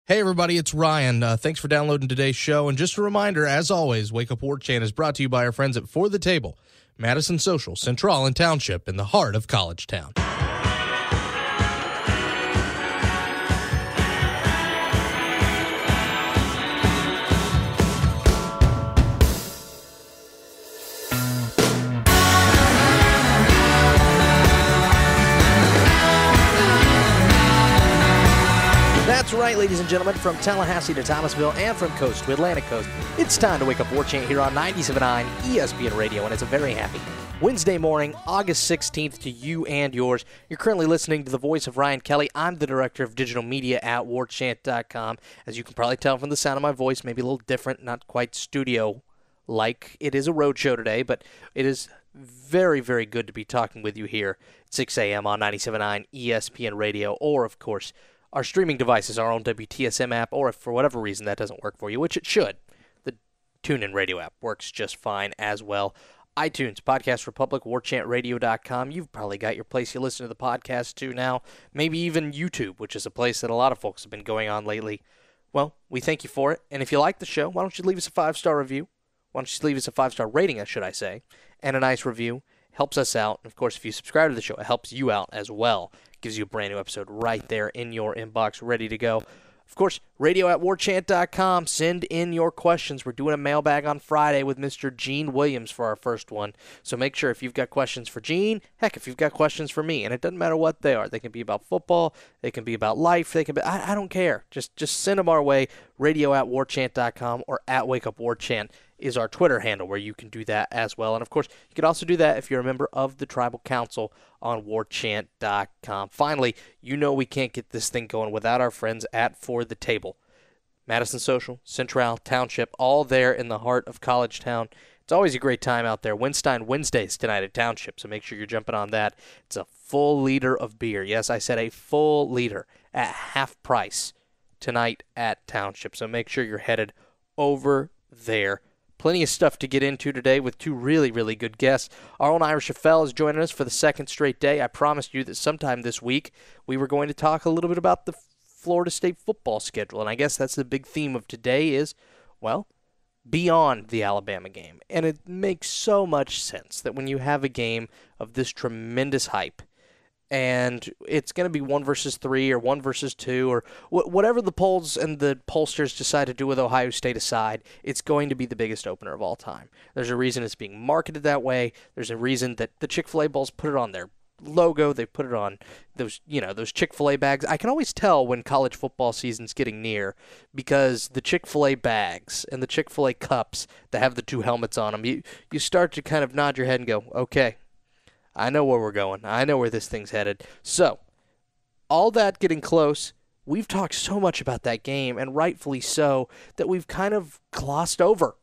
Hey everybody, it's Ryan. Thanks for downloading today's show. And just a reminder, as always, Wake Up War Chant is brought to you by our friends at For the Table, Madison Social, Central and Township in the heart of College Town. That's right, ladies and gentlemen, from Tallahassee to Thomasville and from coast to Atlantic coast, it's time to Wake Up War Chant here on 97.9 ESPN Radio, and it's a very happy Wednesday morning, August 16th to you and yours. You're currently listening to the voice of Ryan Kelly. I'm the director of digital media at warchant.com. As you can probably tell from the sound of my voice, maybe a little different, not quite studio-like. It is a road show today, but it is very, very good to be talking with you here at 6 a.m. on 97.9 ESPN Radio, or, of course, our streaming devices, our own WTSM app, or if for whatever reason that doesn't work for you, which it should, the TuneIn Radio app works just fine as well. iTunes, Podcast Republic, warchantradio.com. You've probably got your place you listen to the podcast to now. Maybe even YouTube, which is a place that a lot of folks have been going on lately. Well, we thank you for it. And if you like the show, why don't you leave us a 5-star review? Why don't you leave us a 5-star rating, should I say, and a nice review. Helps us out. And of course, if you subscribe to the show, it helps you out as well. Gives you a brand new episode right there in your inbox, ready to go. Of course, radio@warchant.com. Send in your questions. We're doing a mailbag on Friday with Mr. Gene Williams for our first one. So make sure if you've got questions for Gene, heck, if you've got questions for me, and it doesn't matter what they are. They can be about football. They can be about life. They can be, I don't care. Just send them our way. Radio@warchant.com or @WakeUpWarChant is our Twitter handle where you can do that as well. And, of course, you can also do that if you're a member of the Tribal Council on warchant.com. Finally, you know we can't get this thing going without our friends at For the Table. Madison Social, Central, Township, all there in the heart of College Town. It's always a great time out there. Winstein Wednesdays tonight at Township, so make sure you're jumping on that. It's a full liter of beer. Yes, I said a full liter at half price tonight at Township, so make sure you're headed over there. Plenty of stuff to get into today with two really, really good guests. Our own Ira Schafel is joining us for the second straight day. I promised you that sometime this week we were going to talk a little bit about the Florida State football schedule, and I guess that's the big theme of today is, well, beyond the Alabama game. And it makes so much sense that when you have a game of this tremendous hype, and it's going to be 1 versus 3 or 1 versus 2 or whatever the polls and the pollsters decide to do with Ohio State aside, it's going to be the biggest opener of all time. There's a reason it's being marketed that way. There's a reason that the Chick-fil-A Bowls put it on their logo. They put it on those Chick-fil-A bags. I can always tell when college football season's getting near because the Chick-fil-A bags and the Chick-fil-A cups that have the two helmets on them, you start to kind of nod your head and go, okay, I know where we're going. I know where this thing's headed. So, all that getting close, we've talked so much about that game, and rightfully so, that we've kind of glossed over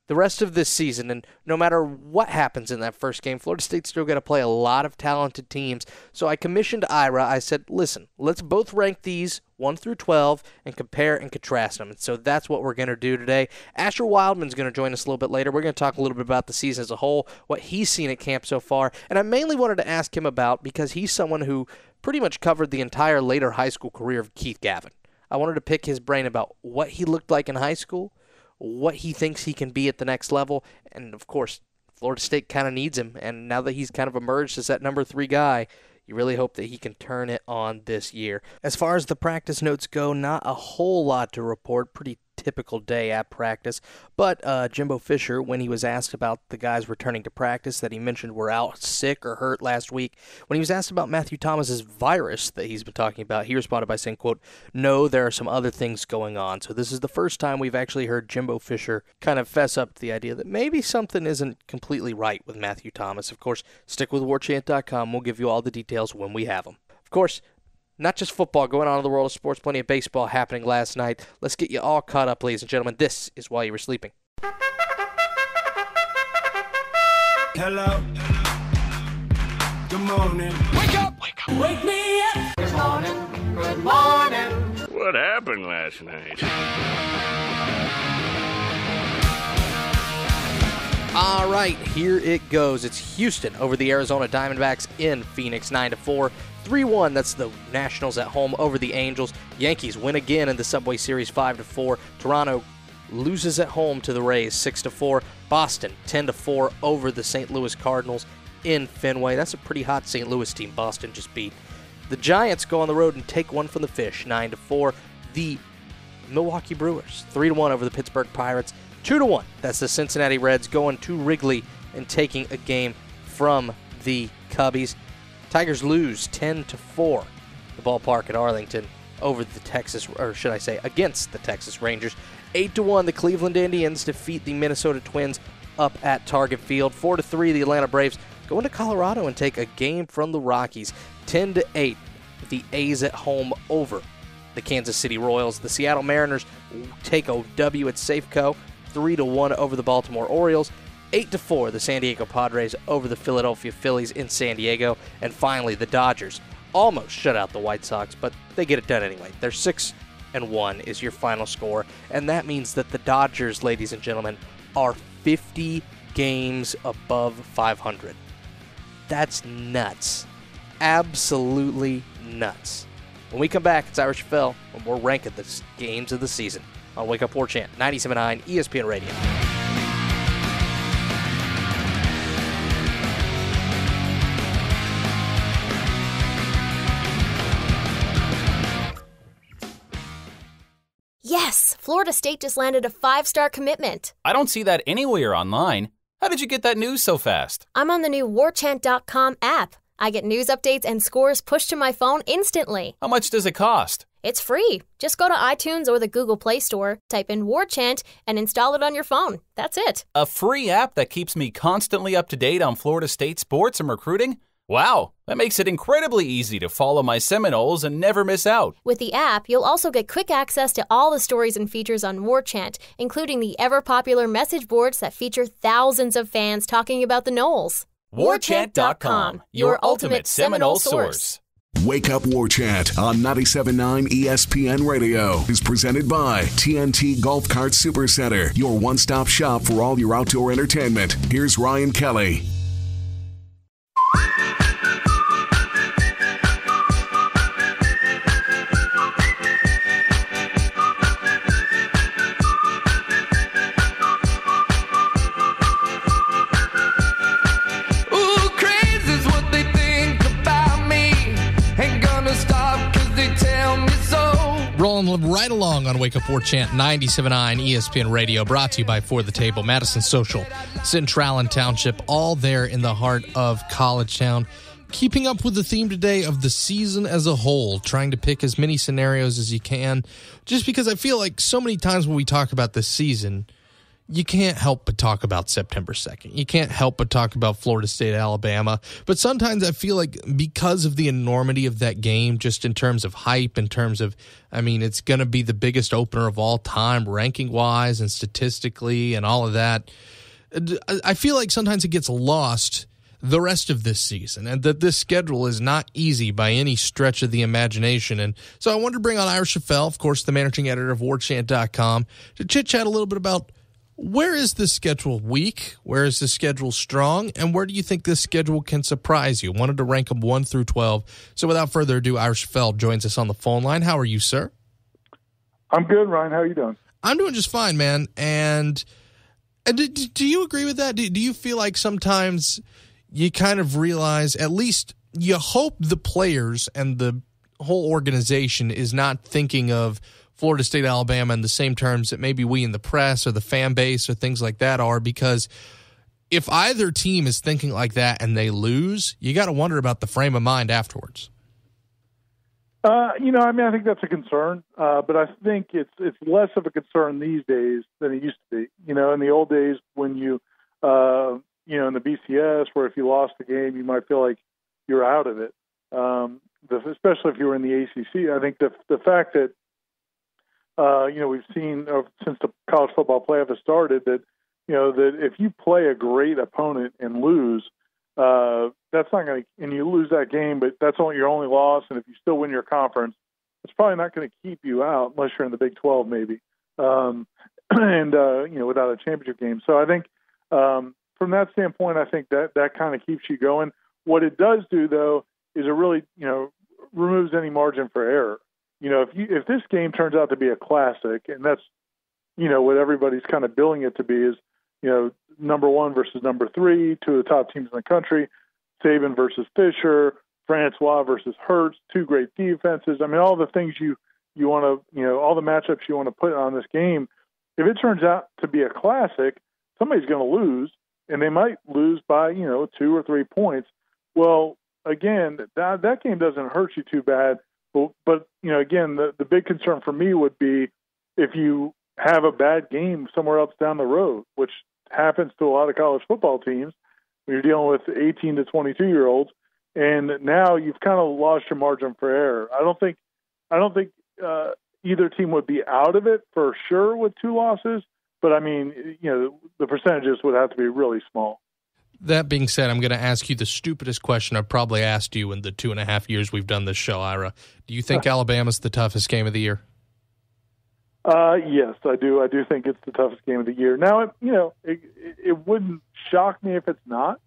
the rest of this season. And no matter what happens in that first game, Florida State's still going to play a lot of talented teams. So I commissioned Ira. I said, listen, let's both rank these 1 through 12 and compare and contrast them. And so that's what we're going to do today. Asher Wildman's going to join us a little bit later. We're going to talk a little bit about the season as a whole, what he's seen at camp so far. And I mainly wanted to ask him about, because he's someone who pretty much covered the entire later high school career of Keith Gavin. I wanted to pick his brain about what he looked like in high school, what he thinks he can be at the next level, and of course, Florida State kind of needs him, and now that he's kind of emerged as that number 3 guy, you really hope that he can turn it on this year. As far as the practice notes go, not a whole lot to report. Pretty typical day at practice. But Jimbo Fisher, when he was asked about the guys returning to practice that he mentioned were out sick or hurt last week, when he was asked about Matthew Thomas's virus that he's been talking about, he responded by saying, quote, "No, there are some other things going on." So this is the first time we've actually heard Jimbo Fisher kind of fess up to the idea that maybe something isn't completely right with Matthew Thomas. Of course, stick with warchant.com. We'll give you all the details when we have them. Of course, not just football going on in the world of sports, plenty of baseball happening last night. Let's get you all caught up, ladies and gentlemen. This is While You Were Sleeping. Hello. Good morning. Wake up. Wake up. Wake me up. Good morning. Good morning. What happened last night? All right, here it goes. It's Houston over the Arizona Diamondbacks in Phoenix, 9-4. 3-1, that's the Nationals at home over the Angels. Yankees win again in the Subway Series, 5-4. Toronto loses at home to the Rays, 6-4. Boston, 10-4 over the St. Louis Cardinals in Fenway. That's a pretty hot St. Louis team Boston just beat. The Giants go on the road and take one from the Fish, 9-4. The Milwaukee Brewers, 3-1 over the Pittsburgh Pirates. 2-1, that's the Cincinnati Reds going to Wrigley and taking a game from the Cubbies. Tigers lose 10-4, the ballpark at Arlington over the Texas, or should I say, against the Texas Rangers. 8-1, the Cleveland Indians defeat the Minnesota Twins up at Target Field. 4-3, the Atlanta Braves go into Colorado and take a game from the Rockies. 10-8, the A's at home over the Kansas City Royals. The Seattle Mariners take a W at Safeco. 3-1 over the Baltimore Orioles. 8-4, the San Diego Padres over the Philadelphia Phillies in San Diego. And finally, the Dodgers almost shut out the White Sox, but they get it done anyway. They're 6-1 is your final score, and that means that the Dodgers, ladies and gentlemen, are 50 games above 500. That's nuts. Absolutely nuts. When we come back, it's Irish Fell, and we're ranking the games of the season on Wake Up War Chant, 97.9 ESPN Radio. Yes, Florida State just landed a 5-star commitment. I don't see that anywhere online. How did you get that news so fast? I'm on the new warchant.com app. I get news updates and scores pushed to my phone instantly. How much does it cost? It's free. Just go to iTunes or the Google Play Store, type in War Chant, and install it on your phone. That's it. A free app that keeps me constantly up to date on Florida State sports and recruiting? Wow, that makes it incredibly easy to follow my Seminoles and never miss out. With the app, you'll also get quick access to all the stories and features on War Chant, including the ever-popular message boards that feature thousands of fans talking about the Noles. Warchant.com, your ultimate Seminole source. Wake Up War Chant on 97.9 ESPN Radio is presented by TNT Golf Cart Supercenter, your one-stop shop for all your outdoor entertainment. Here's Ryan Kelly. Rolling right along on Wake Up War Chant 97.9 ESPN Radio, brought to you by For the Table, Madison Social, Central and Township, all there in the heart of College Town. Keeping up with the theme today of the season as a whole, trying to pick as many scenarios as you can, just because I feel like so many times when we talk about this season, you can't help but talk about September 2nd. You can't help but talk about Florida State, Alabama. But sometimes I feel like because of the enormity of that game, just in terms of hype, in terms of, I mean, it's going to be the biggest opener of all time, ranking-wise and statistically and all of that. I feel like sometimes it gets lost the rest of this season, and that this schedule is not easy by any stretch of the imagination. And so I wanted to bring on Ira Schafel, of course, the managing editor of warchant.com, to chit-chat a little bit about where is this schedule weak, where is the schedule strong, and where do you think this schedule can surprise you? Wanted to rank them 1 through 12. So without further ado, Ira Schafel joins us on the phone line. How are you, sir? I'm good, Ryan. How are you doing? I'm doing just fine, man. And do you agree with that? Do you feel like sometimes you kind of realize, at least you hope the players and the whole organization is not thinking of Florida State, Alabama in the same terms that maybe we in the press or the fan base or things like that are, because if either team is thinking like that and they lose, you got to wonder about the frame of mind afterwards. I think that's a concern, but I think it's less of a concern these days than it used to be. In the old days when in the BCS, where if you lost the game, you might feel like you're out of it, especially if you were in the ACC. I think the fact that we've seen since the college football playoff has started that if you play a great opponent and lose, that's not going to, and you lose that game, but that's only your only loss. And if you still win your conference, it's probably not going to keep you out unless you're in the Big 12 maybe, without a championship game. So I think from that standpoint, I think that kind of keeps you going. What it does do, though, is it really, removes any margin for error. If this game turns out to be a classic, and that's, what everybody's kind of billing it to be is, number 1 versus number 3, 2 of the top teams in the country, Saban versus Fisher, Francois versus Hurts, 2 great defenses. I mean, all the things you want to, all the matchups you want to put on this game. If it turns out to be a classic, somebody's going to lose, and they might lose by, 2 or 3 points. Well, again, that game doesn't hurt you too bad. But again, the big concern for me would be if you have a bad game somewhere else down the road, which happens to a lot of college football teams when you're dealing with 18 to 22-year-olds, and now you've kind of lost your margin for error. I don't think either team would be out of it for sure with 2 losses, but I mean, the percentages would have to be really small. That being said, I'm going to ask you the stupidest question I've probably asked you in the 2.5 years we've done this show, Ira. Do you think Alabama's the toughest game of the year? Yes, I do. I do think it's the toughest game of the year. Now, it wouldn't shock me if it's not.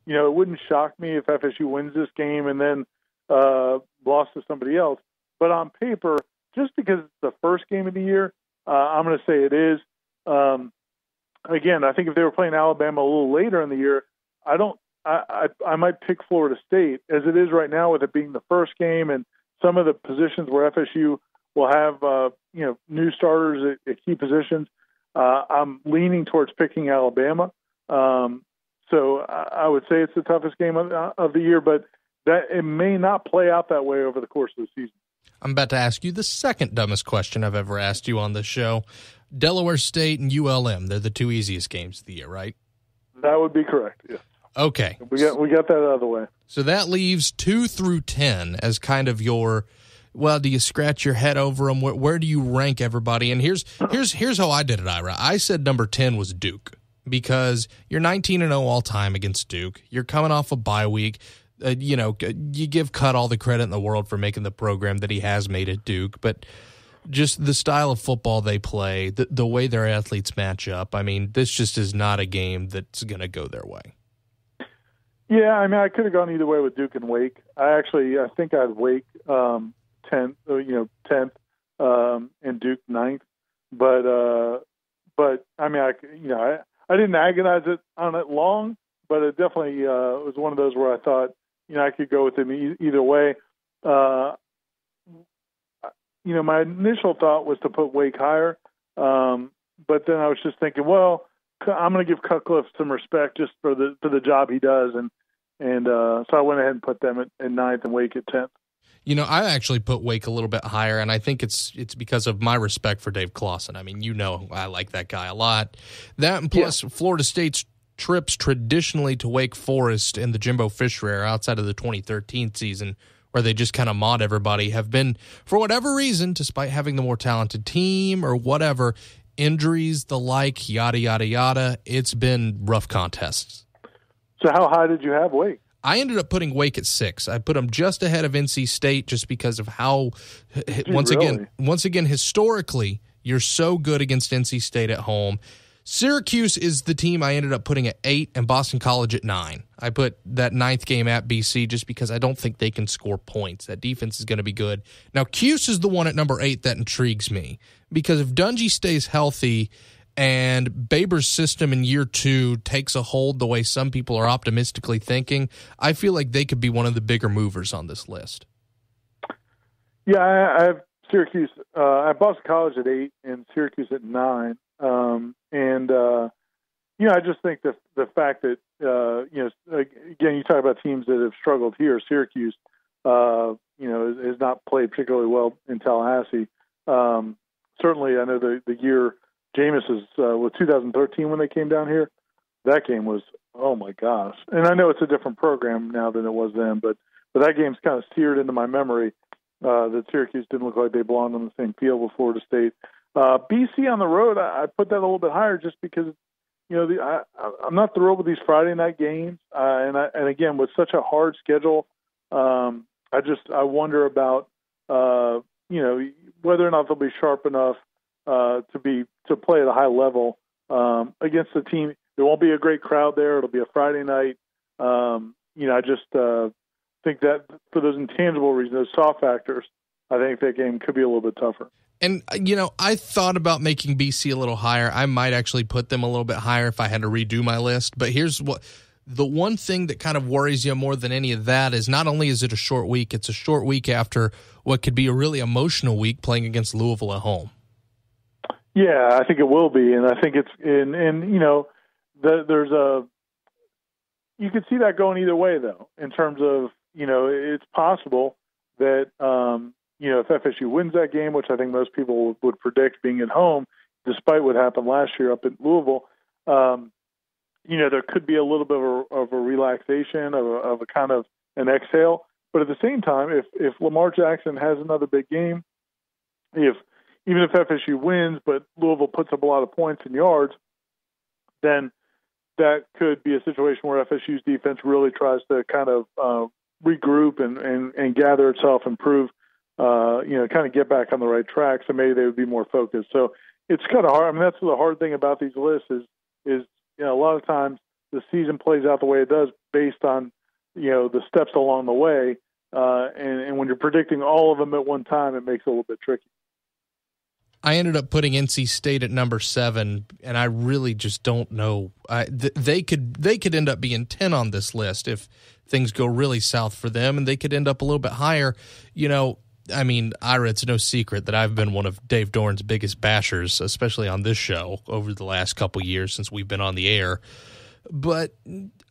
It wouldn't shock me if FSU wins this game and then lost to somebody else. But on paper, just because it's the first game of the year, I'm going to say it is. Again, I think if they were playing Alabama a little later in the year, I might pick Florida State as it is right now with it being the first game and some of the positions where FSU will have new starters at key positions. I'm leaning towards picking Alabama. So I would say it's the toughest game of the year, but that it may not play out that way over the course of the season. I'm about to ask you the second dumbest question I've ever asked you on this show. Delaware State and ULM, they're the 2 easiest games of the year, right? That would be correct, yes. Okay. We got that out of the way. So that leaves 2 through 10 as kind of your, well, do you scratch your head over them? Where do you rank everybody? And here's how I did it, Ira. I said number 10 was Duke because you're 19-0 all time against Duke. You're coming off a bye week. You give Cut all the credit in the world for making the program that he has made at Duke, but just the style of football they play, the way their athletes match up, I mean, this just is not a game that's going to go their way. Yeah, I mean, I could have gone either way with Duke and Wake. I think I'd Wake 10th, and Duke 9th. But I mean, I didn't agonize on it long, but it definitely was one of those where I thought, I could go with them either way. My initial thought was to put Wake higher, but then I was just thinking, well, I'm going to give Cutcliffe some respect just for the job he does, and so I went ahead and put them at 9th and Wake at 10th. I actually put Wake a little bit higher, and I think it's because of my respect for Dave Clawson. I mean, I like that guy a lot. That and plus Florida State's trips traditionally to Wake Forest in the Jimbo Fisher era outside of the 2013 season, where they just kind of mauled everybody, have been, for whatever reason, despite having the more talented team or whatever, injuries, the like, yada, yada, yada, it's been rough contests. So how high did you have Wake? I ended up putting Wake at 6. I put them just ahead of NC State just because of how, once again, historically, you're so good against NC State at home. Syracuse is the team I ended up putting at 8 and Boston College at 9. I put that 9th game at BC just because I don't think they can score points. That defense is going to be good. Now, Cuse is the one at number 8 that intrigues me because if Dungy stays healthy and Baber's system in year 2 takes a hold the way some people are optimistically thinking, I feel like they could be one of the bigger movers on this list. Yeah, I have Syracuse. I have Boston College at 8 and Syracuse at 9. I just think the fact that, again, you talk about teams that have struggled here. Syracuse, has not played particularly well in Tallahassee. Certainly, I know the year Jameis was 2013 when they came down here. That game was, oh my gosh. And I know it's a different program now than it was then, but that game's kind of seared into my memory that Syracuse didn't look like they belonged on the same field with Florida State. BC on the road, I put that a little bit higher just because, I'm not thrilled with these Friday night games. And again, with such a hard schedule, I wonder about, whether or not they'll be sharp enough to play at a high level against a team. there won't be a great crowd there. It'll be a Friday night. I just think that for those intangible reasons, those soft factors, I think that game could be a little bit tougher. And, I thought about making BC a little higher. I might actually put them a little bit higher if I had to redo my list. But here's the one thing that kind of worries you more than any of that is not only is it a short week, it's a short week after what could be a really emotional week playing against Louisville at home. Yeah, I think it will be. And I think it's you could see that going either way, though, in terms of, it's possible that, if FSU wins that game, which I think most people would predict being at home, despite what happened last year up in Louisville, there could be a little bit of a relaxation, of a kind of an exhale. But at the same time, if Lamar Jackson has another big game, even if FSU wins, but Louisville puts up a lot of points and yards, then that could be a situation where FSU's defense really tries to kind of regroup and gather itself, improve, kind of get back on the right track. So maybe they would be more focused. So it's kind of hard. I mean, that's the hard thing about these lists is a lot of times the season plays out the way it does based on, the steps along the way. And when you're predicting all of them at one time, it makes it a little bit tricky. I ended up putting NC State at number 7, and I really just don't know. They could end up being 10 on this list if things go really south for them, and they could end up a little bit higher. Ira, it's no secret that I've been one of Dave Dorn's biggest bashers, especially on this show over the last couple years since we've been on the air. But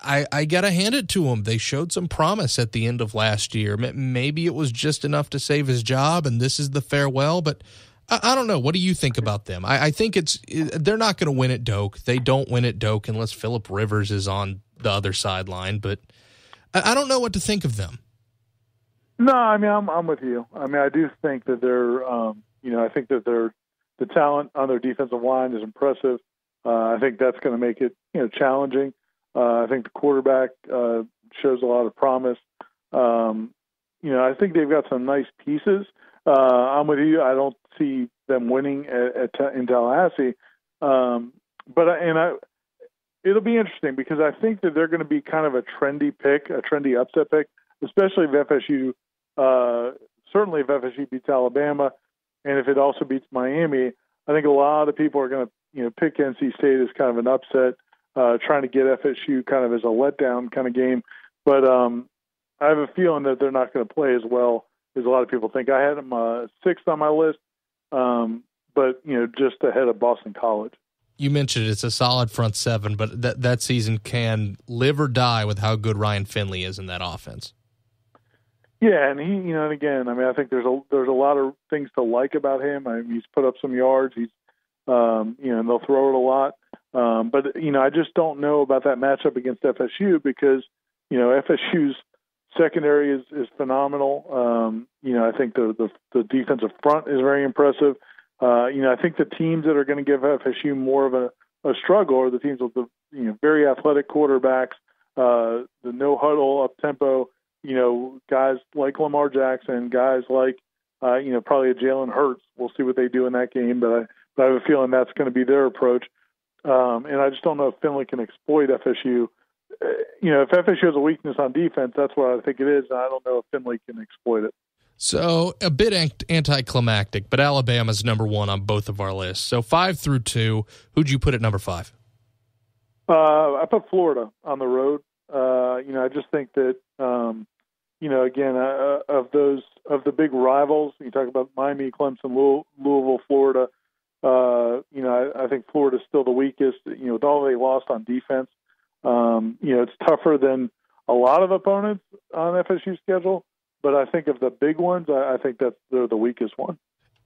I got to hand it to them. They showed some promise at the end of last year. Maybe it was just enough to save his job, and this is the farewell, but I don't know. What do you think about them? I think they're not going to win at Doak. They don't win at Doak unless Phillip Rivers is on the other sideline, but I don't know what to think of them. No, I mean, I'm with you. I mean, I do think that they're, I think that the talent on their defensive line is impressive. I think that's going to make it, challenging. I think the quarterback shows a lot of promise. I think they've got some nice pieces. I'm with you. I don't see them winning in Tallahassee, it'll be interesting because I think that they're going to be kind of a trendy upset pick, especially if FSU. Certainly, if FSU beats Alabama, and if it also beats Miami, I think a lot of people are going to pick NC State as kind of an upset, trying to get FSU kind of as a letdown kind of game. But I have a feeling that they're not going to play as well as a lot of people think. I had them 6th on my list, but just ahead of Boston College. You mentioned it's a solid front 7, but that season can live or die with how good Ryan Finley is in that offense. Yeah, and he, and again, I mean, I think there's a lot of things to like about him. I mean, he's put up some yards. He's, and they'll throw it a lot. But I just don't know about that matchup against FSU because FSU's secondary is phenomenal. I think the defensive front is very impressive. I think the teams that are going to give FSU more of a struggle are the teams with the very athletic quarterbacks, the no huddle up tempo. Guys like Lamar Jackson, guys like probably a Jalen Hurts. We'll see what they do in that game, but I have a feeling that's going to be their approach. And I just don't know if Finley can exploit FSU. If FSU has a weakness on defense, that's what I think it is. And I don't know if Finley can exploit it. So a bit anticlimactic, but Alabama's number 1 on both of our lists. So 5 through 2, who'd you put at number 5? I put Florida on the road. I just think that, again, of the big rivals, you talk about Miami, Clemson, Louisville, Florida. I think Florida's still the weakest. With all they lost on defense, it's tougher than a lot of opponents on FSU's schedule. But I think of the big ones, I think they're the weakest one.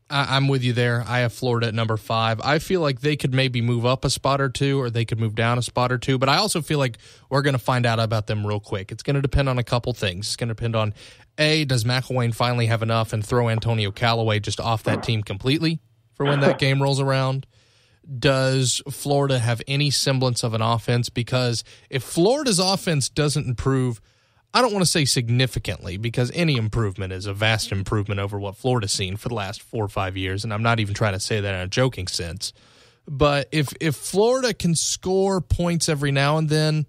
I'm with you there. I have Florida at number 5. I feel like they could maybe move up a spot or two, or they could move down a spot or two. But I also feel like we're going to find out about them real quick. It's going to depend on a couple things. It's going to depend on, A, does McElwain finally have enough and throw Antonio Callaway just off that team completely for when that game rolls around? Does Florida have any semblance of an offense? Because if Florida's offense doesn't improve, I don't want to say significantly, because any improvement is a vast improvement over what Florida's seen for the last 4 or 5 years, and I'm not even trying to say that in a joking sense. But if Florida can score points every now and then,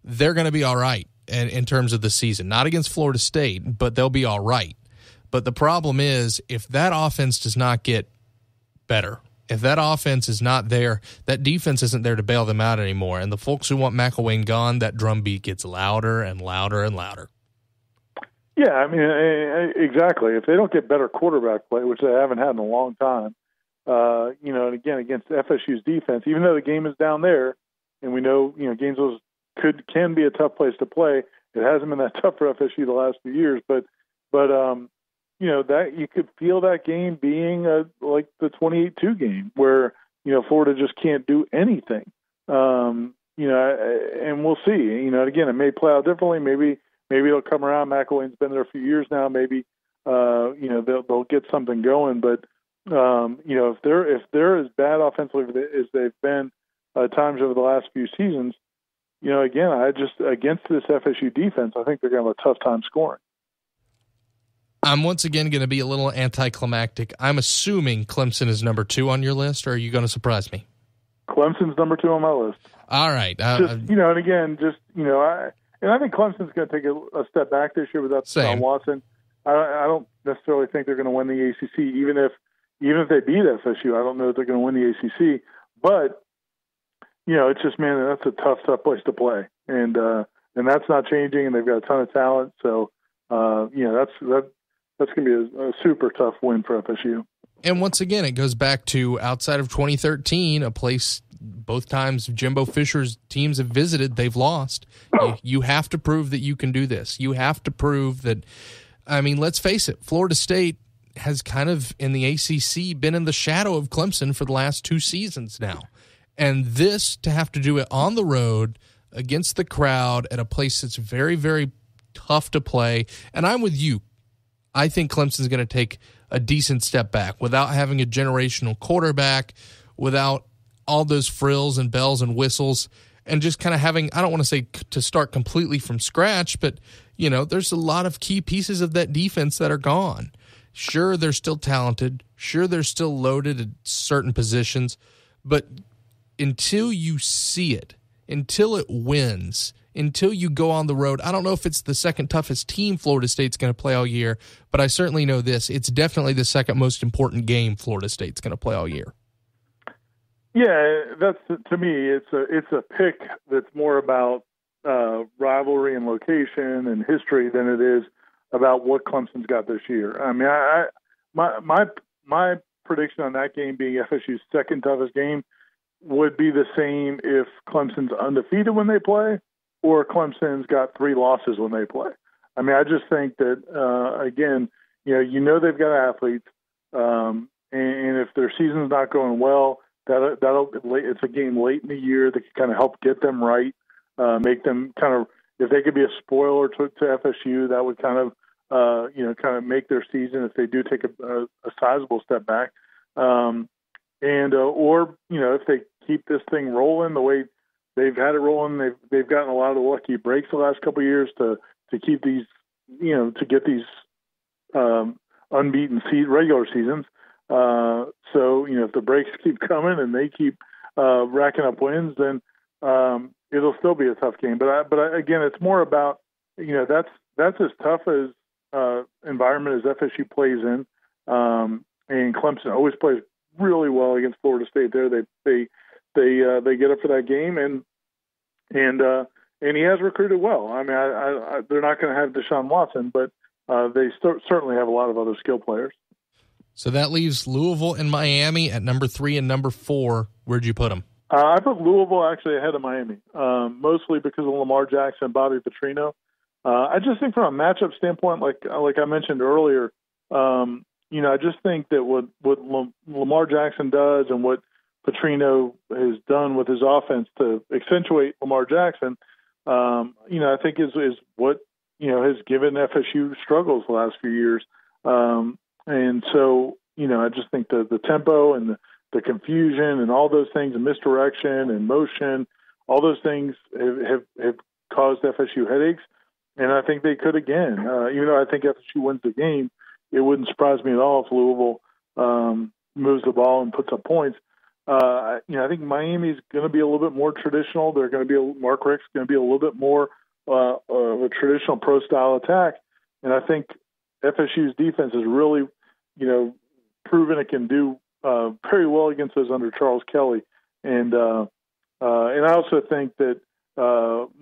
they're going to be all right in terms of the season. Not against Florida State, but they'll be all right. But the problem is, if that offense does not get better, if that offense is not there, that defense isn't there to bail them out anymore. And the folks who want McElwain gone, that drumbeat gets louder and louder and louder. Yeah, I mean, exactly. If they don't get better quarterback play, which they haven't had in a long time, and again, against FSU's defense, even though the game is down there, and we know, Gainesville can be a tough place to play. It hasn't been that tough for FSU the last few years, but that you could feel that game being like the 28-2 game where, Florida just can't do anything. And we'll see. Again, it may play out differently. Maybe it'll come around. McElwain's been there a few years now. Maybe they'll get something going. But if they're as bad offensively as they've been times over the last few seasons, again, against this FSU defense, I think they're going to have a tough time scoring. I'm once again going to be a little anticlimactic. I'm assuming Clemson is number 2 on your list, or are you going to surprise me? Clemson's number 2 on my list. All right. I think Clemson's going to take a step back this year without Deshaun Watson. I don't necessarily think they're going to win the ACC, even if they beat FSU. I don't know if they're going to win the ACC, but it's just, man, that's a tough place to play, and that's not changing. And they've got a ton of talent, so that's going to be a super tough win for FSU. And once again, it goes back to outside of 2013, a place both times Jimbo Fisher's teams have visited, they've lost. You have to prove that you can do this. You have to prove that. I mean, let's face it, Florida State has kind of, in the ACC, been in the shadow of Clemson for the last 2 seasons now. And this, to have to do it on the road against the crowd at a place that's very, very tough to play. And I'm with you. I think Clemson's going to take a decent step back without having a generational quarterback, without all those frills and bells and whistles, and just kind of having, I don't want to say to start completely from scratch, but, there's a lot of key pieces of that defense that are gone. Sure, they're still talented. Sure, they're still loaded at certain positions. But until you see it, until it wins, until you go on the road, I don't know if it's the second toughest team Florida State's going to play all year, but I certainly know this. It's definitely the second most important game Florida State's going to play all year. Yeah, to me, it's a pick that's more about rivalry and location and history than it is about what Clemson's got this year. I mean, my prediction on that game being FSU's second toughest game would be the same if Clemson's undefeated when they play or Clemson's got 3 losses when they play. I mean, I just think that, again, they've got athletes, and if their season's not going well, it's a game late in the year that can kind of help get them right, make them kind of, if they could be a spoiler to FSU, that would kind of make their season if they do take a sizable step back. If they keep this thing rolling the way they've had it rolling, they've gotten a lot of lucky breaks the last couple of years to keep these, to get these unbeaten regular seasons. If the breaks keep coming and they keep racking up wins, then it'll still be a tough game. But again, it's more about, that's as tough as environment as FSU plays in, and Clemson always plays really well against Florida State. There, they get up for that game, and he has recruited well. I mean, they're not going to have Deshaun Watson, but they certainly have a lot of other skill players. So that leaves Louisville and Miami at number 3 and number 4. Where'd you put them? I put Louisville actually ahead of Miami, mostly because of Lamar Jackson and Bobby Petrino. I just think from a matchup standpoint, like I mentioned earlier, I just think that what Lamar Jackson does and what Petrino has done with his offense to accentuate Lamar Jackson, I think is what has given FSU struggles the last few years. And so, I just think the tempo and the confusion and all those things, and misdirection and motion, all those things have caused FSU headaches. And I think they could again. Even though I think FSU wins the game, it wouldn't surprise me at all if Louisville moves the ball and puts up points. I think Miami's going to be a little bit more traditional. They're going to be Mark Richt's going to be a little bit more of a traditional pro-style attack, and I think FSU's defense has really, proven it can do very well against those under Charles Kelly, and I also think that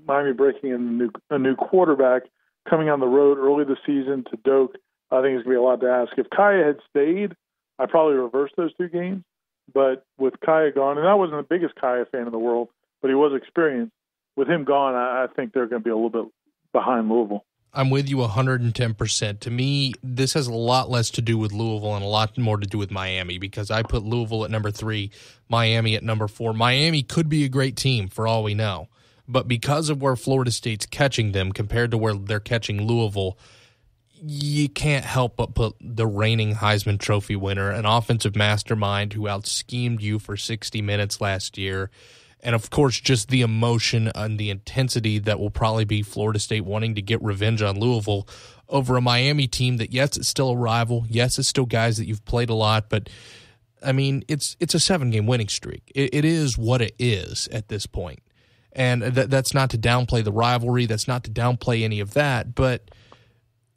Miami breaking in a new quarterback coming on the road early this season to Doak, I think is going to be a lot to ask. If Kaya had stayed, I'd probably reverse those two games. But with Kaya gone, and I wasn't the biggest Kaya fan in the world, but he was experienced. With him gone, I think they're going to be a little bit behind Louisville. I'm with you 110%. To me, this has a lot less to do with Louisville and a lot more to do with Miami, because I put Louisville at number 3, Miami at number 4. Miami could be a great team for all we know, but because of where Florida State's catching them compared to where they're catching Louisville, you can't help but put the reigning Heisman Trophy winner, an offensive mastermind who out-schemed you for 60 minutes last year, and, of course, just the emotion and the intensity that will probably be Florida State wanting to get revenge on Louisville over a Miami team that, yes, it's still a rival. Yes, it's still guys that you've played a lot. But, I mean, it's a 7-game winning streak. It is what it is at this point. And that's not to downplay the rivalry. That's not to downplay any of that. But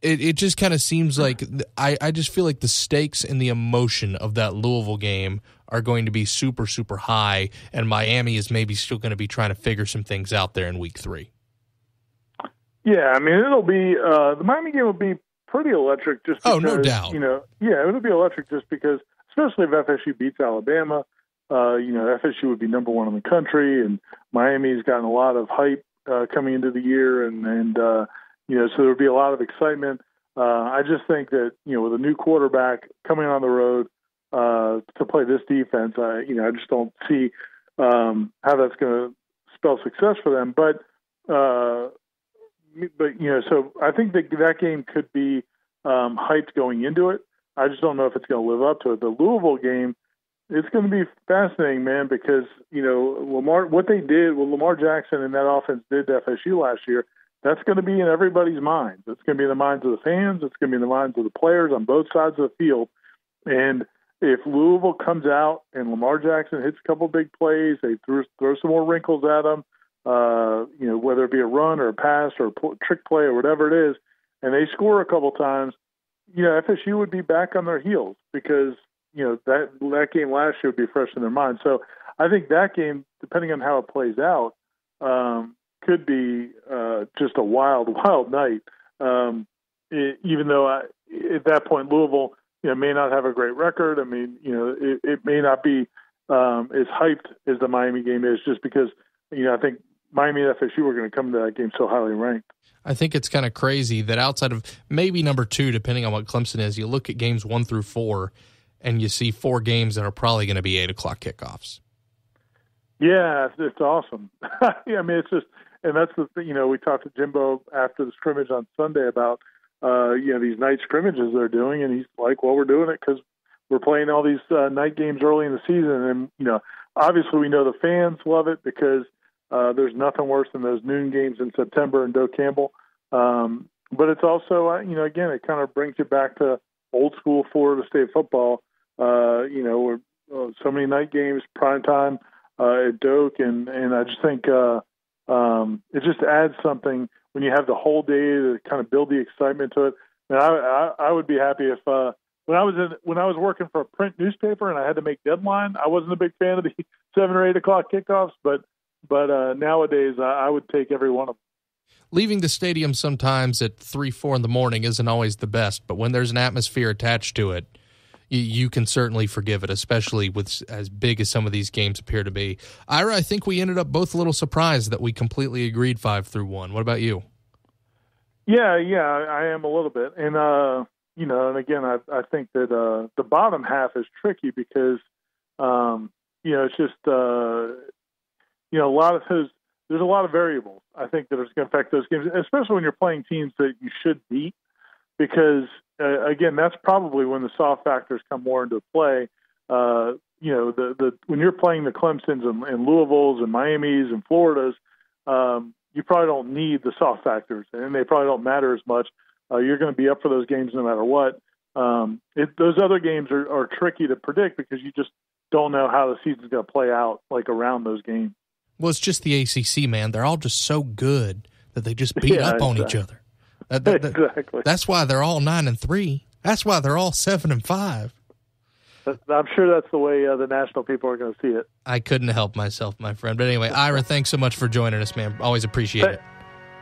it just kind of seems like I just feel like the stakes and the emotion of that Louisville game are going to be super, super high, and Miami is maybe still going to be trying to figure some things out there in week 3. Yeah, I mean, it'll be the Miami game will be pretty electric just because, no doubt. It'll be electric just because, especially if FSU beats Alabama, FSU would be number 1 in the country, and Miami's gotten a lot of hype coming into the year, and so there'll be a lot of excitement. I just think that, with a new quarterback coming on the road to play this defense, I just don't see how that's going to spell success for them. But so I think that game could be hyped going into it. I just don't know if it's going to live up to it. The Louisville game, it's going to be fascinating, man, because, what Lamar Jackson and that offense did to FSU last year, that's going to be in everybody's minds. It's going to be in the minds of the fans. It's going to be in the minds of the players on both sides of the field. And if Louisville comes out and Lamar Jackson hits a couple big plays, they throw some more wrinkles at them, whether it be a run or a pass or a trick play or whatever it is, and they score a couple times, FSU would be back on their heels because, that game last year would be fresh in their mind. So I think that game, depending on how it plays out, could be just a wild, wild night. Even though at that point Louisville, may not have a great record. I mean, it may not be as hyped as the Miami game is, just because I think Miami and FSU are going to come to that game so highly ranked. I think it's kind of crazy that outside of maybe number 2, depending on what Clemson is, you look at games 1 through 4, and you see 4 games that are probably going to be 8:00 kickoffs. Yeah, it's awesome. I mean, it's just. And that's the thing, we talked to Jimbo after the scrimmage on Sunday about, these night scrimmages they're doing. And he's like, well, we're doing it because we're playing all these night games early in the season. And, obviously we know the fans love it because there's nothing worse than those noon games in September in Doak Campbell. But it's also, again, it kind of brings you back to old school Florida State football. Where so many night games, prime time at Doak. And I just think, it just adds something when you have the whole day to kind of build the excitement to it. And I would be happy if when I was working for a print newspaper and I had to make deadline, I wasn't a big fan of the 7 or 8 o'clock kickoffs, but nowadays I would take every one of them. Leaving the stadium sometimes at 3, 4 in the morning isn't always the best, but when there's an atmosphere attached to it, you can certainly forgive it, especially with as big as some of these games appear to be. Ira, I think we ended up both a little surprised that we completely agreed 5-1. What about you? Yeah, I am a little bit. And, and again, I think that the bottom half is tricky because, it's just, there's a lot of variables, I think, that are going to affect those games, especially when you're playing teams that you should beat because, again, that's probably when the soft factors come more into play. When you're playing the Clemsons and Louisvilles and Miamis and Floridas, you probably don't need the soft factors, and they probably don't matter as much. You're going to be up for those games no matter what. Those other games are tricky to predict because don't know how the season's going to play out, like around those games. Well, it's just the ACC, man. They're all just so good that they just beat up on each other. Exactly. That's why they're all 9-3. That's why they're all 7-5. I'm sure that's the way the national people are going to see it. I couldn't help myself, my friend. But anyway, Ira, thanks so much for joining us, man. Always appreciate it.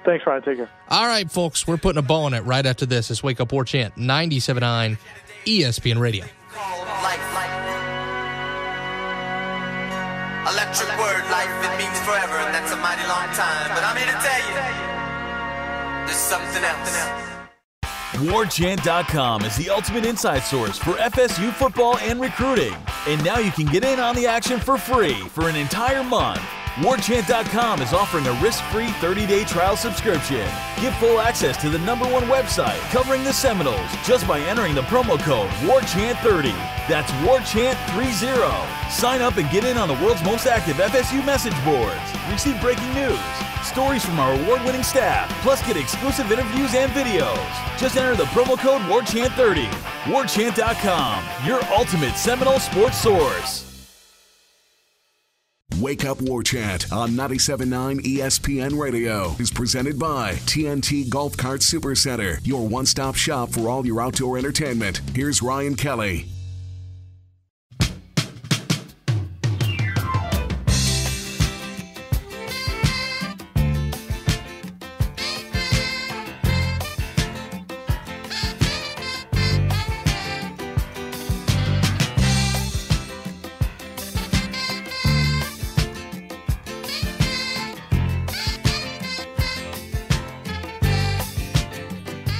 Thanks, Ryan. Take care. All right, folks, we're putting a bow on it right after this. It's Wake Up War Chant, 97.9 ESPN Radio. Electric word, life, it means forever, and that's a mighty long time. But I'm here to tell you, there's something else. WarChant.com is the ultimate inside source for FSU football and recruiting. And now you can get in on the action for free for an entire month. WarChant.com is offering a risk-free 30-day trial subscription. Get full access to the #1 website covering the Seminoles just by entering the promo code WarChant30. That's WarChant30. Sign up and get in on the world's most active FSU message boards. Receive breaking news, stories from our award-winning staff, plus get exclusive interviews and videos. Just enter the promo code WarChant30. WarChant.com, your ultimate Seminole sports source. Wake Up War Chant on 97.9 ESPN Radio is presented by TNT Golf Cart Supercenter, your one-stop shop for all your outdoor entertainment. Here's Ryan Kelly.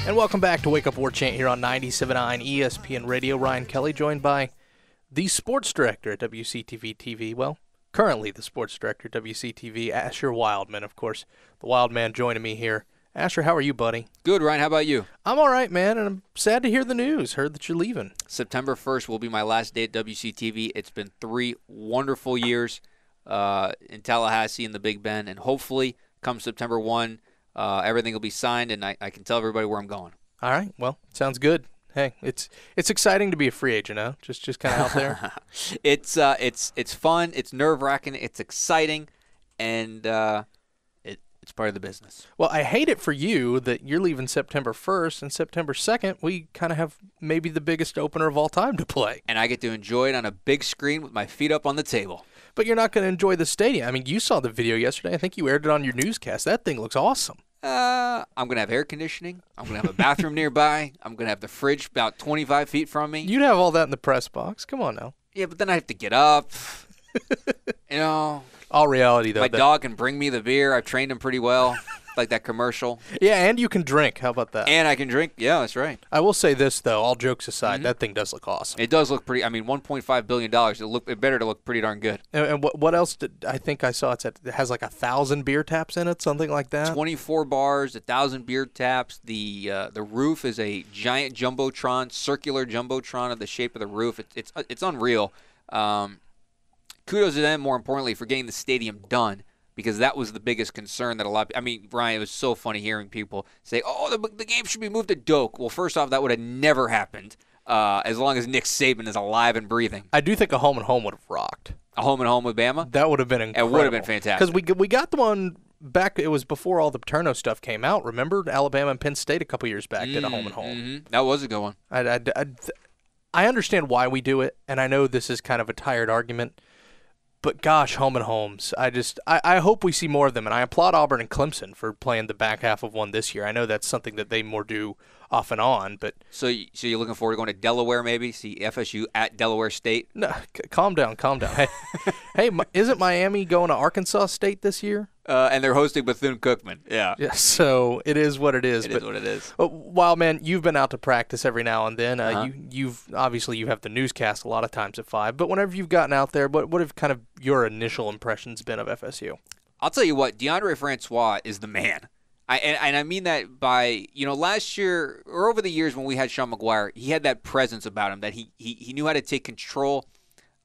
And welcome back to Wake Up War Chant here on 97.9 ESPN Radio. Ryan Kelly, joined by the sports director at WCTV-TV. Well, currently the sports director at WCTV, Asher Wildman, of course. The Wild Man joining me here. Asher, how are you, buddy? Good, Ryan. How about you? I'm all right, man, and I'm sad to hear the news. Heard that you're leaving. September 1st will be my last day at WCTV. It's been 3 wonderful years in Tallahassee and the Big Bend, and hopefully come September 1, everything will be signed, and I can tell everybody where I'm going. All right. Well, sounds good. Hey, it's exciting to be a free agent, huh? Just kind of out there. It's fun. It's nerve-wracking. It's exciting, and it's part of the business. Well, I hate it for you that you're leaving September 1st, and September 2nd, we kind of have maybe the biggest opener of all time to play. And I get to enjoy it on a big screen with my feet up on the table. But you're not going to enjoy the stadium. I mean, you saw the video yesterday. I think you aired it on your newscast. That thing looks awesome. I'm going to have air conditioning. I'm going to have a bathroom nearby. I'm going to have the fridge about 25 feet from me. You'd have all that in the press box. Come on now. Yeah, but then I have to get up. You know. All reality, though. My dog can bring me the beer. I've trained him pretty well. Like that commercial. Yeah, and you can drink. How about that? And I can drink. Yeah, that's right. I will say this, though. All jokes aside, that thing does look awesome. It does look pretty. I mean, $1.5 billion. It better to look pretty darn good. And what else did I think I saw? It has like 1,000 beer taps in it, something like that. 24 bars, 1,000 beer taps. The roof is a giant jumbotron, circular jumbotron of the shape of the roof. It's unreal. Kudos to them, more importantly, for getting the stadium done, because that was the biggest concern that a lot of – I mean, Ryan, it was so funny hearing people say, oh, the game should be moved to Doak. Well, first off, that would have never happened as long as Nick Saban is alive and breathing. I do think a home and home would have rocked. A home and home with Bama? That would have been incredible. It would have been fantastic. Because we got the one back – it was before all the Paterno stuff came out. Remember? Alabama and Penn State a couple years back did a home and home. Mm-hmm. That was a good one. I understand why we do it, and I know this is kind of a tired argument. But gosh, home and homes. I hope we see more of them, and I applaud Auburn and Clemson for playing the back half of one this year. I know that's something that they more do off and on, but so you're looking forward to going to Delaware, maybe see FSU at Delaware State? No, calm down. Hey, isn't Miami going to Arkansas State this year? And they're hosting Bethune-Cookman. Yeah. So it is what it is. It is what it is. Wild man, you've been out to practice every now and then. You've obviously you have the newscast a lot of times at 5. But whenever you've gotten out there, what have kind of your initial impressions been of FSU? I'll tell you what, DeAndre Francois is the man. I mean that by, last year or over the years when we had Sean McGuire, he had that presence about him that he knew how to take control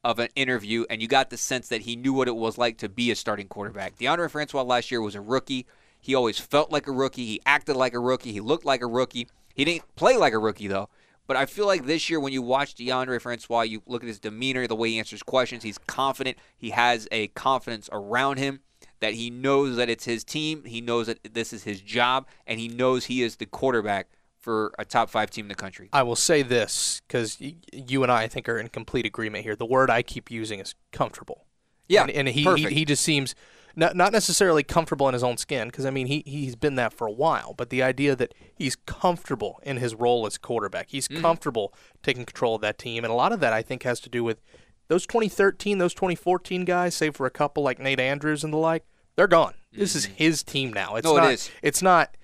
of an interview, and you got the sense that he knew what it was like to be a starting quarterback. DeAndre Francois last year was a rookie. He always felt like a rookie. He acted like a rookie. He looked like a rookie. He didn't play like a rookie, though. But I feel like this year when you watch DeAndre Francois, you look at his demeanor, the way he answers questions, he's confident. He has a confidence around him that he knows that it's his team. He knows that this is his job, and he knows he is the quarterback for a top 5 team in the country. I will say this, because you and I think are in complete agreement here. The word I keep using is comfortable. Yeah, and perfect. he just seems not necessarily comfortable in his own skin, because, I mean, he's been that for a while, but the idea that he's comfortable in his role as quarterback. He's comfortable taking control of that team, and a lot of that, I think, has to do with those 2013, those 2014 guys, save for a couple like Nate Andrews and the like, they're gone. This is his team now. It is. It's not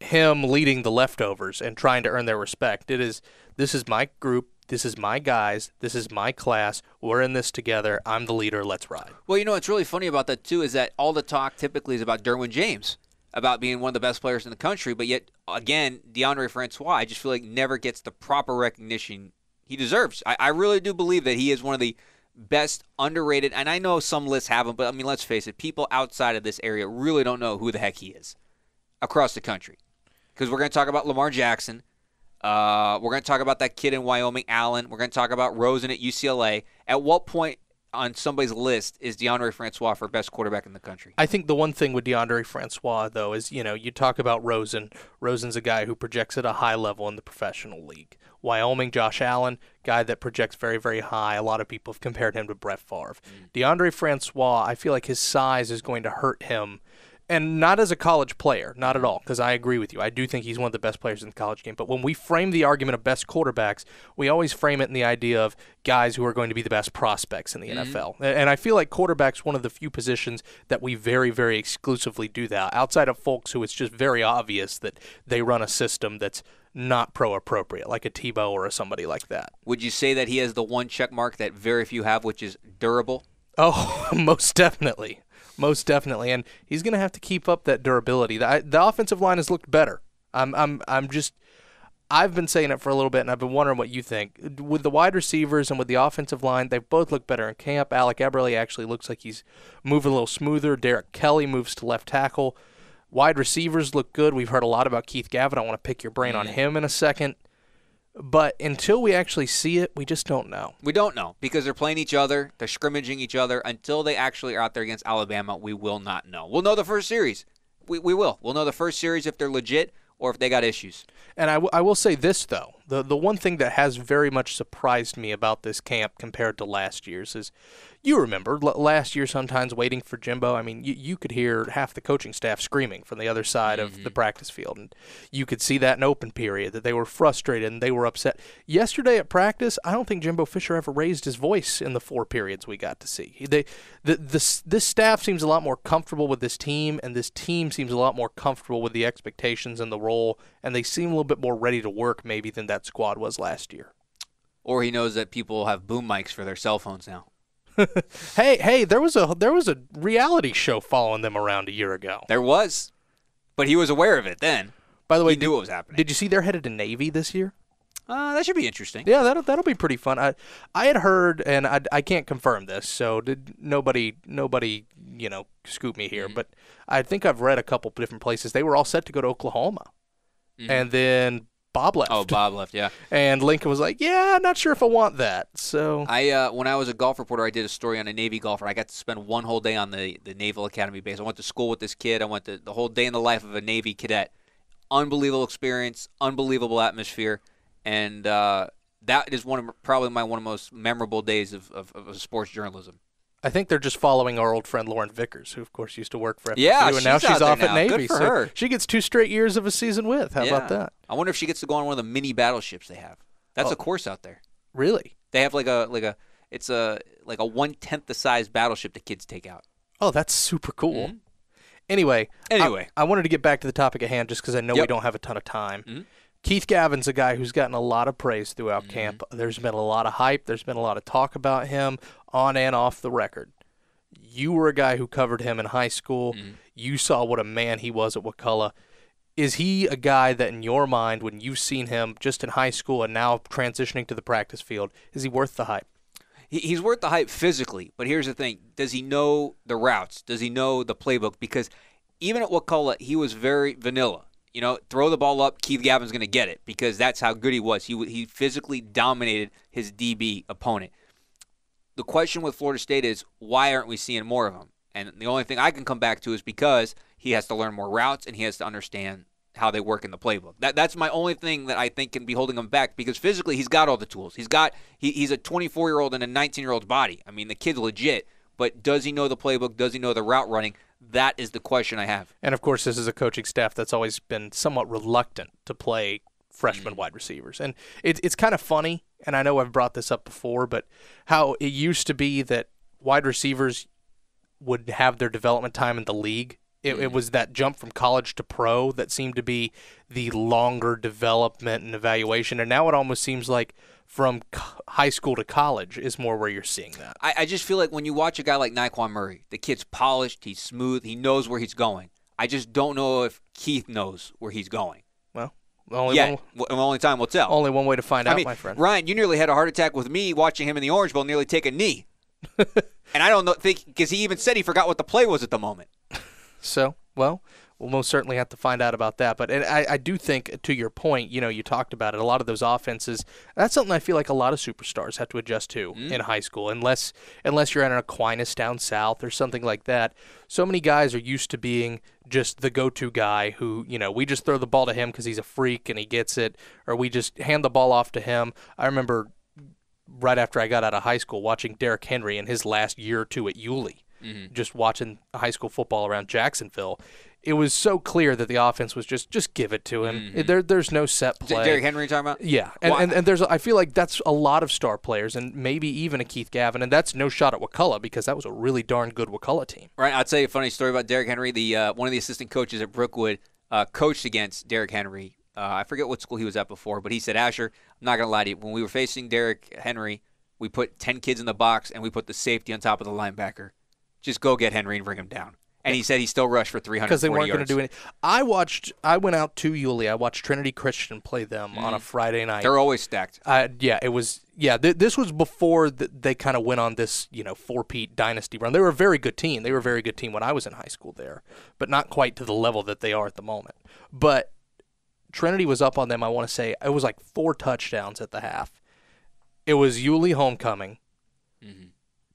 him leading the leftovers and trying to earn their respect. This is my group. This is my guys. This is my class. We're in this together. I'm the leader. Let's ride. Well, what's really funny about that, too, is that all the talk typically is about Derwin James, about being one of the best players in the country. But yet, again, DeAndre Francois, I just feel like never gets the proper recognition he deserves. I really do believe that he is one of the best underrated, and I know some lists have him, but, I mean, let's face it, people outside of this area really don't know who the heck he is across the country. Because we're going to talk about Lamar Jackson. We're going to talk about that kid in Wyoming, Allen. We're going to talk about Rosen at UCLA. At what point on somebody's list is DeAndre Francois for best quarterback in the country? I think the one thing with DeAndre Francois, though, is, you talk about Rosen. Rosen's a guy who projects at a high level in the professional league. Wyoming, Josh Allen, guy that projects very, very high. A lot of people have compared him to Brett Favre. DeAndre Francois, I feel like his size is going to hurt him. And not as a college player, not at all, because I agree with you. I do think he's one of the best players in the college game. But when we frame the argument of best quarterbacks, we always frame it in the idea of guys who are going to be the best prospects in the NFL. And I feel like quarterback's one of the few positions that we very, very exclusively do that, outside of folks who it's just very obvious that they run a system that's not pro-appropriate, like a Tebow or somebody like that. Would you say that he has the one check mark that very few have, which is durable? Oh, most definitely. Most definitely, and he's going to have to keep up that durability. The offensive line has looked better. I've been saying it for a little bit, and I've been wondering what you think. With the wide receivers and with the offensive line, they've both looked better in camp. Alec Eberle actually looks like he's moving a little smoother. Derek Kelly moves to left tackle. Wide receivers look good. We've heard a lot about Keith Gavin. I want to pick your brain on him in a second. But until we actually see it, we just don't know. We don't know because they're playing each other. They're scrimmaging each other. Until they actually are out there against Alabama, we will not know. We'll know the first series. We will. We'll know the first series if they're legit or if they got issues. And I will say this, though. The one thing that has very much surprised me about this camp compared to last year's is, you remember, last year sometimes waiting for Jimbo, I mean, you could hear half the coaching staff screaming from the other side of the practice field. And you could see that in open period, that they were frustrated and they were upset. Yesterday at practice, I don't think Jimbo Fisher ever raised his voice in the 4 periods we got to see. This staff seems a lot more comfortable with this team, and this team seems a lot more comfortable with the expectations and the role, and they seem a little bit more ready to work maybe than that squad was last year. Or he knows that people have boom mics for their cell phones now. Hey, there was a reality show following them around a year ago. There was, but he was aware of it then. By the way, he knew what was happening. Did you see they're headed to Navy this year? That should be interesting. Yeah, that'll be pretty fun. I had heard, and I can't confirm this, so nobody scoop me here, but I think I've read a couple different places. They were all set to go to Oklahoma, and then Bob left. Oh, Bob left, yeah. And Lincoln was like, yeah, I'm not sure if I want that. So when I was a golf reporter, I did a story on a Navy golfer. I got to spend one whole day on the Naval Academy base. I went to school with this kid. I went to the whole day in the life of a Navy cadet. Unbelievable experience, unbelievable atmosphere, and that is probably one of the most memorable days of sports journalism. I think they're just following our old friend Lauren Vickers, who, of course, used to work for FSU, yeah, and now she's off at Navy. Good for her. She gets 2 straight years of a season with. How about that? I wonder if she gets to go on one of the mini battleships they have. That's a course out there. Really? They have like a 1/10 the size battleship that kids take out. Oh, that's super cool. Mm-hmm. Anyway, I wanted to get back to the topic at hand just because I know we don't have a ton of time. Mm-hmm. Keith Gavin's a guy who's gotten a lot of praise throughout camp. There's been a lot of hype. There's been a lot of talk about him on and off the record. You were a guy who covered him in high school. You saw what a man he was at Wakulla. Is he a guy that in your mind, when you've seen him just in high school and now transitioning to the practice field, is he worth the hype? He's worth the hype physically, but here's the thing. Does he know the routes? Does he know the playbook? Because even at Wakulla, he was very vanilla. throw the ball up, Keith Gavin's going to get it because that's how good he was. He physically dominated his DB opponent. The question with Florida State is, why aren't we seeing more of him? And the only thing I can come back to is because he has to learn more routes and he has to understand how they work in the playbook. That's my only thing that I think can be holding him back because physically he's got all the tools. He's a 24-year-old in a 19-year-old's body. I mean, the kid's legit, but does he know the playbook? Does he know the route running? That is the question I have. And, of course, this is a coaching staff that's always been somewhat reluctant to play freshman wide receivers. And it's kind of funny, and I know I've brought this up before, but how it used to be that wide receivers would have their development time in the league. It was that jump from college to pro that seemed to be the longer development and evaluation. And now it almost seems like from high school to college is more where you're seeing that. I just feel like when you watch a guy like Naquan Murray, the kid's polished, he's smooth, he knows where he's going. I just don't know if Keith knows where he's going. Well, only time will tell. Only one way to find out, my friend. Ryan, you nearly had a heart attack with me watching him in the Orange Bowl nearly take a knee. And I don't know, because he even said he forgot what the play was at the moment. So, we'll most certainly have to find out about that. But I do think, to your point, you talked about it, a lot of those offenses, that's something I feel like a lot of superstars have to adjust to in high school, unless you're at an Aquinas down south or something like that. So many guys are used to being just the go-to guy who, we just throw the ball to him because he's a freak and he gets it, or we just hand the ball off to him. I remember right after I got out of high school watching Derrick Henry in his last year or two at Yulee. Just watching high school football around Jacksonville, it was so clear that the offense was just give it to him. There's no set play. Derrick Henry talking about? Yeah, and there's I feel like that's a lot of star players, and maybe even a Keith Gavin, and that's no shot at Wakulla because that was a really darn good Wakulla team. Right, I'll tell you a funny story about Derrick Henry. One of the assistant coaches at Brookwood coached against Derrick Henry. I forget what school he was at before, but he said, Asher, I'm not going to lie to you. When we were facing Derrick Henry, we put 10 kids in the box, and we put the safety on top of the linebacker. Just go get Henry and bring him down. And he said he still rushed for 340 yards. Because they weren't going to do anything. I went out to Yulee. I watched Trinity Christian play them on a Friday night. They're always stacked. This was before they kind of went on this, four-peat dynasty run. They were a very good team. They were a very good team when I was in high school there, but not quite to the level that they are at the moment. But Trinity was up on them, I want to say. It was like 4 touchdowns at the half. It was Yulee homecoming.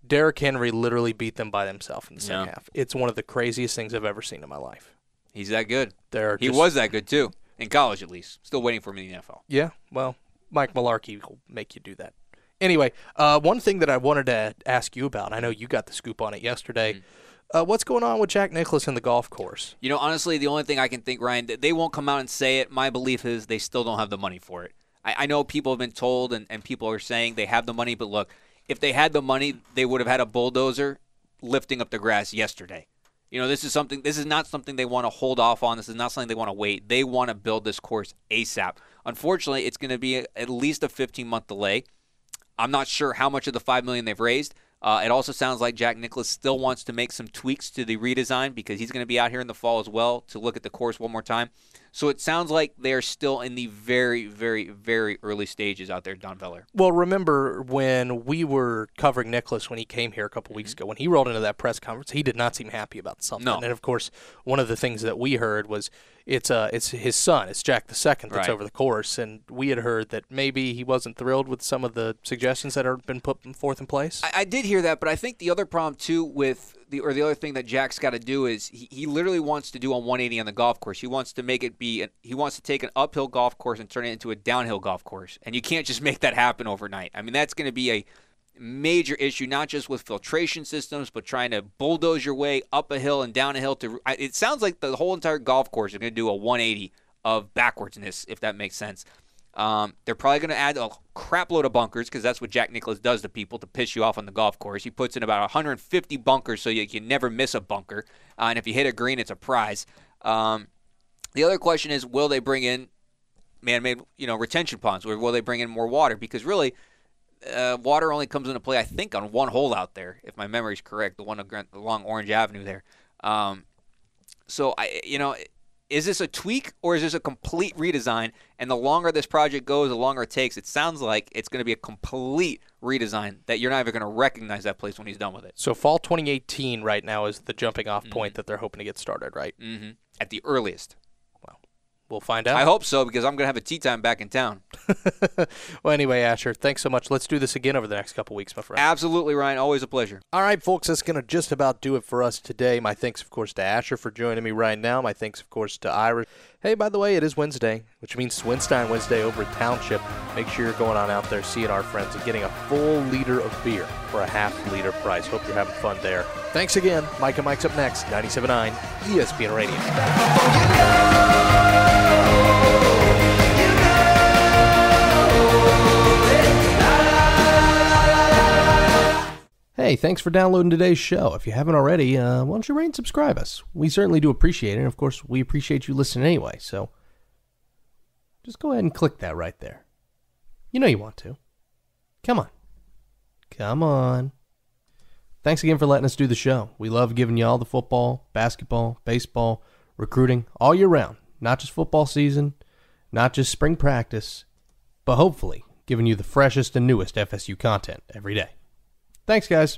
Derrick Henry literally beat them by himself in the second half. It's one of the craziest things I've ever seen in my life. He's that good. He was that good, too, in college at least. Still waiting for him in the NFL. Yeah, well, Mike Mularkey will make you do that. Anyway, one thing that I wanted to ask you about, I know you got the scoop on it yesterday. What's going on with Jack Nicklaus and the golf course? Honestly, the only thing I can think, Ryan, they won't come out and say it. My belief is they still don't have the money for it. I know people have been told and people are saying they have the money, but look, if they had the money, they would have had a bulldozer lifting up the grass yesterday. This is not something they want to hold off on. This is not something they want to wait. They want to build this course ASAP. Unfortunately, it's going to be at least a 15-month delay. I'm not sure how much of the $5 million they've raised. It also sounds like Jack Nicklaus still wants to make some tweaks to the redesign because he's going to be out here in the fall as well to look at the course one more time. So it sounds like they're still in the very, very, very early stages out there, Don Veller. Well, remember when we were covering Nicklaus when he came here a couple weeks ago, when he rolled into that press conference, he did not seem happy about something. No. And, of course, one of the things that we heard was it's his son, it's Jack II that's over the course, and we had heard that maybe he wasn't thrilled with some of the suggestions that have been put forth in place. I did hear that, but I think the other problem, too, with the other thing that Jack's got to do is he literally wants to do a 180 on the golf course. He wants to make it he wants to take an uphill golf course and turn it into a downhill golf course. And you can't just make that happen overnight. I mean, that's going to be a major issue, not just with filtration systems, but trying to bulldoze your way up a hill and down a hill. It sounds like the whole entire golf course is going to do a 180 of backwardsness, if that makes sense. They're probably going to add a crap load of bunkers because that's what Jack Nicklaus does to people to piss you off on the golf course. He puts in about 150 bunkers so you can never miss a bunker. And if you hit a green, it's a prize. The other question is, will they bring in man-made retention ponds, or will they bring in more water? Because really, water only comes into play, I think, on one hole out there, if my memory is correct, the one along Orange Avenue there. Is this a tweak or is this a complete redesign? And the longer this project goes, the longer it takes. It sounds like it's going to be a complete redesign that you're not even going to recognize that place when he's done with it. So fall 2018 right now is the jumping off point that they're hoping to get started, right? Mm-hmm. At the earliest. Wow. We'll find out. I hope so, because I'm going to have a tea time back in town. Well, anyway, Asher, thanks so much. Let's do this again over the next couple weeks, my friend. Absolutely, Ryan. Always a pleasure. All right, folks, that's going to just about do it for us today. My thanks, of course, to Asher for joining me right now. My thanks, of course, to Ira. Hey, by the way, it is Wednesday, which means Swinstein Wednesday over at Township. Make sure you're going on out there, seeing our friends, and getting a full liter of beer for a half-liter price. Hope you're having fun there. Thanks again. Mike and Mike's up next, 97.9 ESPN Radio. Hey, thanks for downloading today's show. If you haven't already, why don't you rate and subscribe us? We certainly do appreciate it, and of course, we appreciate you listening anyway, so just go ahead and click that right there. You know you want to. Come on. Come on. Thanks again for letting us do the show. We love giving you all the football, basketball, baseball, recruiting, all year round. Not just football season, not just spring practice, but hopefully giving you the freshest and newest FSU content every day. Thanks, guys.